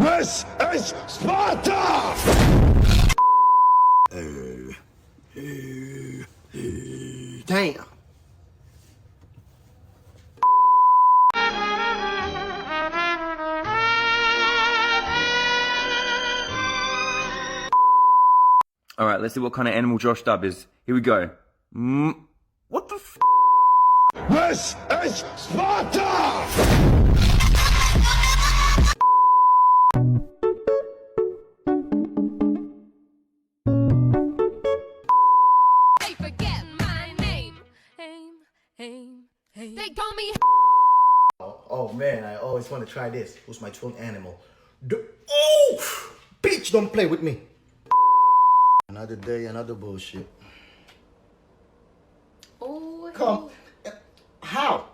This is Sparta! Damn. All right, let's see what kind of animal Josh Dub is. Here we go. What the f? This is Sparta! They forget my name. They call me. Oh man, I always want to try this. Who's my twin animal? Oh! Bitch, don't play with me. Another day, another bullshit. Oh, Come. How?